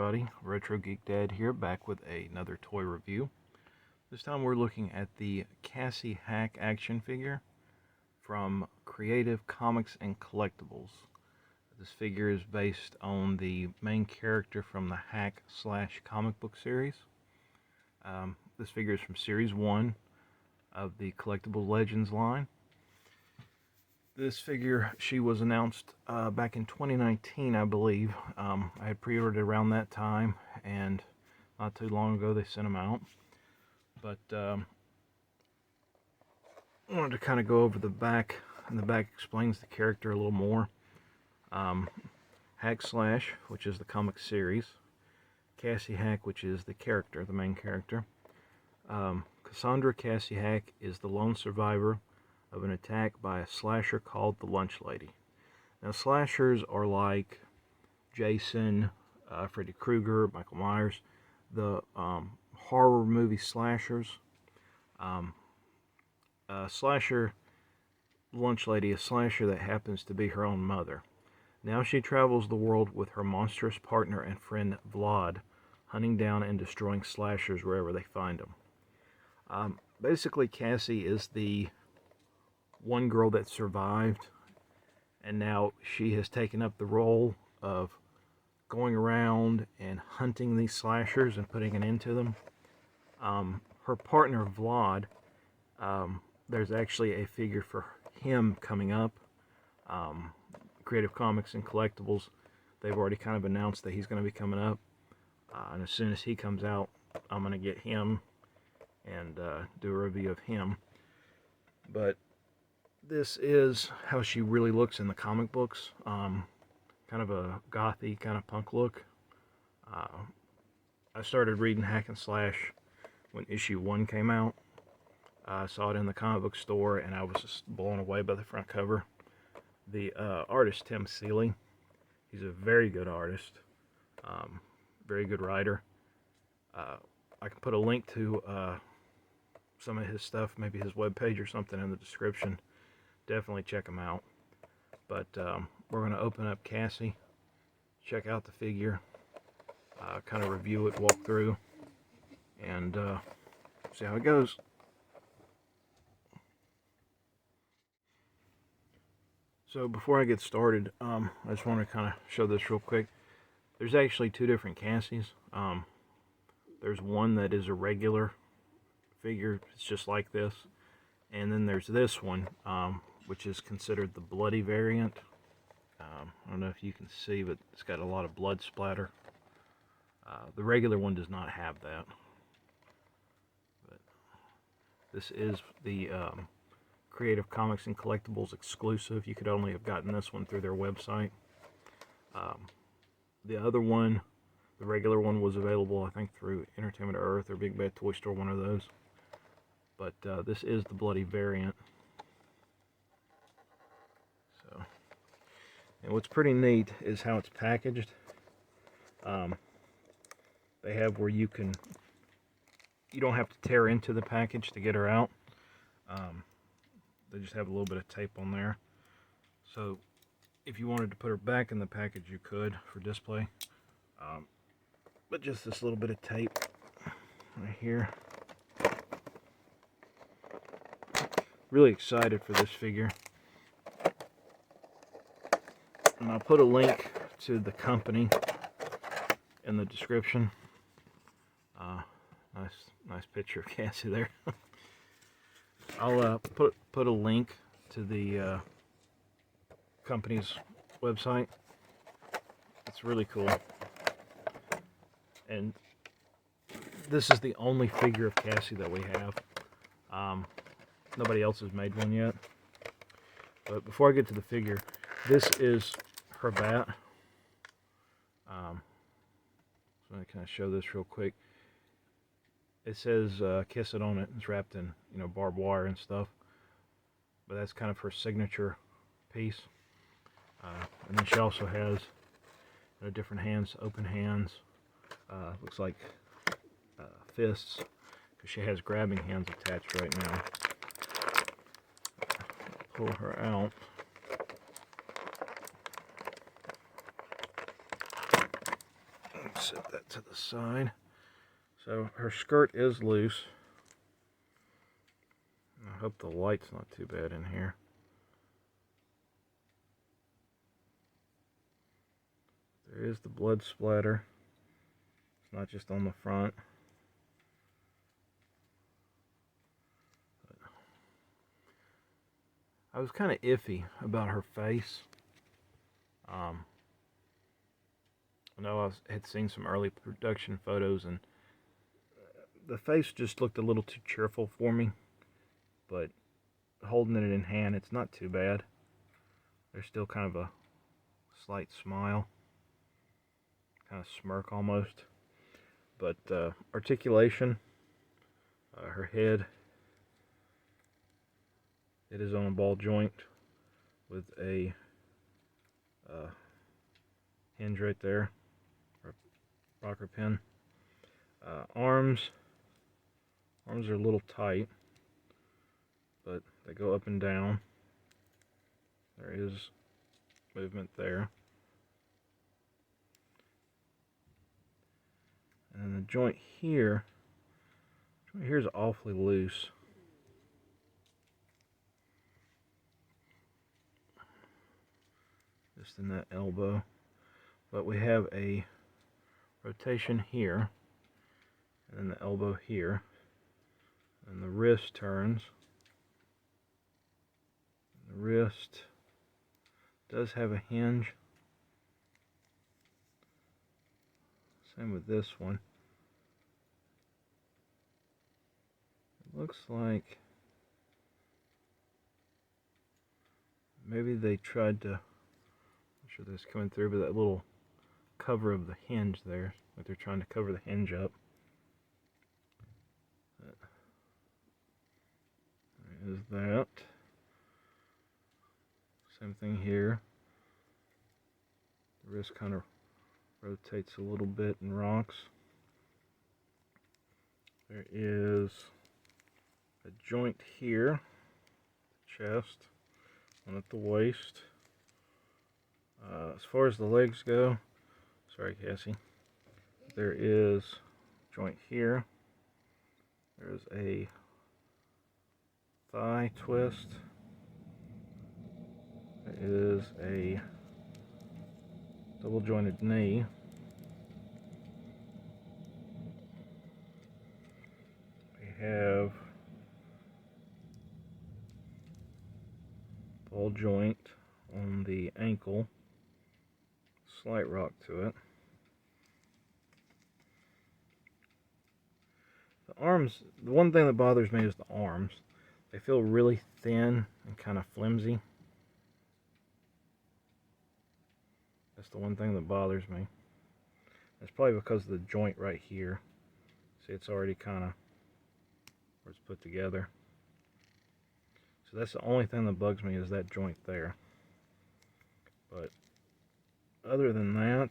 everybody, Retro Geek Dad here, back with another toy review. This time we're looking at the Cassie Hack action figure from Creative Comics and Collectibles. This figure is based on the main character from the Hack / comic book series. This figure is from Series 1 of the Collectible Legends line. This figure, she was announced back in 2019, I believe. I had pre-ordered around that time, and not too long ago they sent them out. But I wanted to kind of go over the back, and the back explains the character a little more. Hack /, which is the comic series. Cassie Hack, which is the character, the main character. Cassandra Cassie Hack is the lone survivor of an attack by a slasher called the Lunch Lady. Now, slashers are like Jason, Freddy Krueger, Michael Myers, the horror movie slashers. Slasher, Lunch Lady, a slasher that happens to be her own mother. Now she travels the world with her monstrous partner and friend Vlad, hunting down and destroying slashers wherever they find them. Basically, Cassie is the one girl that survived, and now she has taken up the role of going around and hunting these slashers and putting an end to them. Her partner Vlad, there's actually a figure for him coming up. Creative Comics and Collectibles, they've already kind of announced that he's going to be coming up, and as soon as he comes out, I'm going to get him and do a review of him. But this is how she really looks in the comic books. Kind of a gothy, kind of punk look. I started reading Hack and Slash when issue 1 came out. I saw it in the comic book store, and I was just blown away by the front cover. The artist, Tim Seeley, he's a very good artist, very good writer. I can put a link to some of his stuff, maybe his webpage or something, in the description. Definitely check him out. But we're going to open up Cassie, check out the figure, kind of review it, walk through, and see how it goes. So before I get started, I just want to kind of show this real quick. There's actually two different Cassies. There's one that is a regular figure, it's just like this, and then there's this one, which is considered the bloody variant. I don't know if you can see, but it's got a lot of blood splatter. The regular one does not have that. But this is the Creative Comics and Collectibles exclusive. You could only have gotten this one through their website. The other one, the regular one, was available, I think, through Entertainment Earth or Big Bad Toy Store, one of those. But this is the bloody variant. So, and what's pretty neat is how it's packaged. They have where you don't have to tear into the package to get her out. They just have a little bit of tape on there. So if you wanted to put her back in the package, you could for display. But just this little bit of tape right here. Really excited for this figure. And I'll put a link to the company in the description. Nice picture of Cassie there. I'll put a link to the company's website. It's really cool. And this is the only figure of Cassie that we have. Nobody else has made one yet. But before I get to the figure, this is her bat. So I kind of show this real quick. It says "Kiss It" on it. It's wrapped in, barbed wire and stuff. But that's kind of her signature piece. And then she also has different hands, open hands. Looks like fists, because she has grabbing hands attached right now. Pull her out. Set that to the side. So her skirt is loose. I hope the light's not too bad in here. There is the blood splatter. It's not just on the front. But I was kind of iffy about her face. I know I had seen some early production photos, and the face just looked a little too cheerful for me. But holding it in hand, it's not too bad. There's still kind of a slight smile, kind of smirk almost. But articulation, her head, it is on a ball joint with a hinge right there, or rocker pin. Arms are a little tight, but they go up and down. There is movement there. And then the joint here is awfully loose. Just in that elbow. But we have a rotation here, and then the elbow here, and the wrist turns. The wrist does have a hinge. Same with this one. It looks like maybe they tried to, I'm sure this is coming through, but that little cover of the hinge there, like they're trying to cover the hinge up. There is that. Same thing here. The wrist kind of rotates a little bit and rocks. There is a joint here, chest, one at the waist. As far as the legs go, sorry Cassie, there is a joint here. There's a thigh twist. There is a double jointed knee. We have ball joint on the ankle, slight rock to it. The arms, the one thing that bothers me is the arms. They feel really thin and kind of flimsy. That's the one thing that bothers me. It's probably because of the joint right here. See, it's already kind of where it's put together. So that's the only thing that bugs me, is that joint there. But other than that,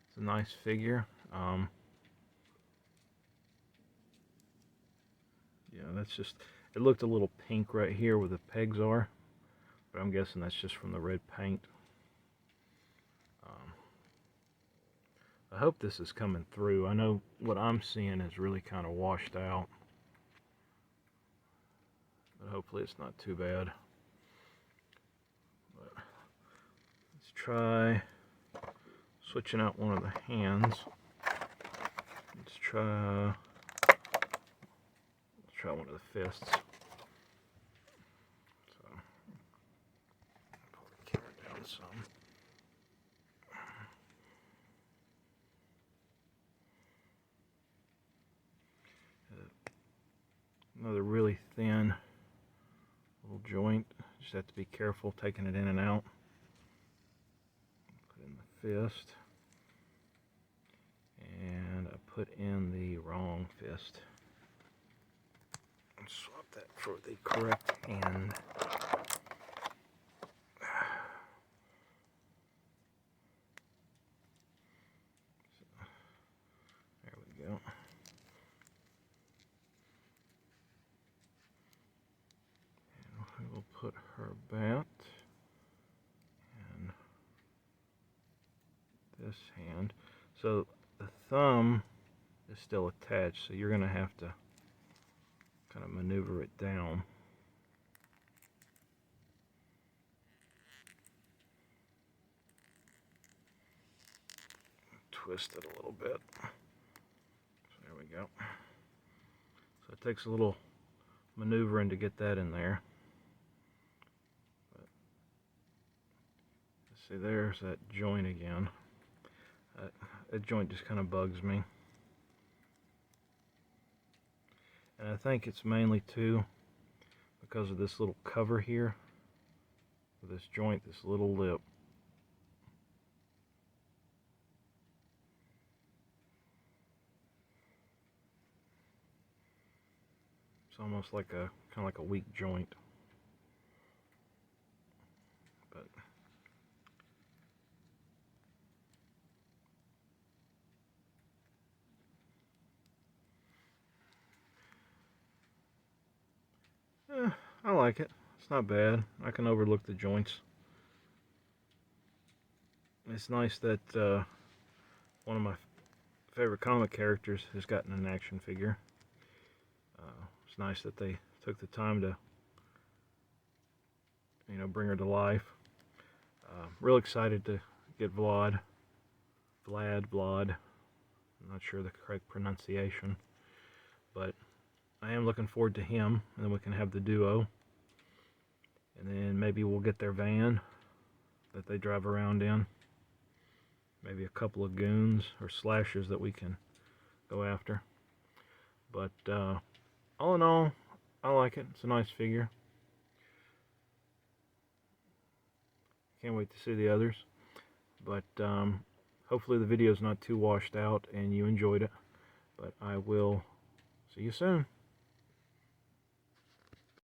it's a nice figure. Yeah, that's just, it looked a little pink right here where the pegs are, but I'm guessing that's just from the red paint. I hope this is coming through. I know what I'm seeing is really kind of washed out, but hopefully it's not too bad. But let's try switching out one of the hands. Let's try one of the fists. So, pull the camera down some. Another really thin little joint. Just have to be careful taking it in and out. Put in the fist. And I put in the wrong fist. Swap that for the correct hand. So, there we go. And we will put her bat and this hand. So the thumb is still attached, so you're going to have to kind of maneuver it down. Twist it a little bit. So there we go. So it takes a little maneuvering to get that in there. But see, there's that joint again. That joint just kind of bugs me. And I think it's mainly too because of this little cover here, with this joint, this little lip. It's almost like a kind of like a weak joint. But I like it. It's not bad. I can overlook the joints. It's nice that one of my favorite comic characters has gotten an action figure. It's nice that they took the time to, bring her to life. Real excited to get Vlad. I'm not sure the correct pronunciation, but I am looking forward to him, and then we can have the duo, and then maybe we'll get their van that they drive around in, maybe a couple of goons or slashers that we can go after. But all in all, I like it. It's a nice figure. Can't wait to see the others. But hopefully the video is not too washed out and you enjoyed it. But I will see you soon.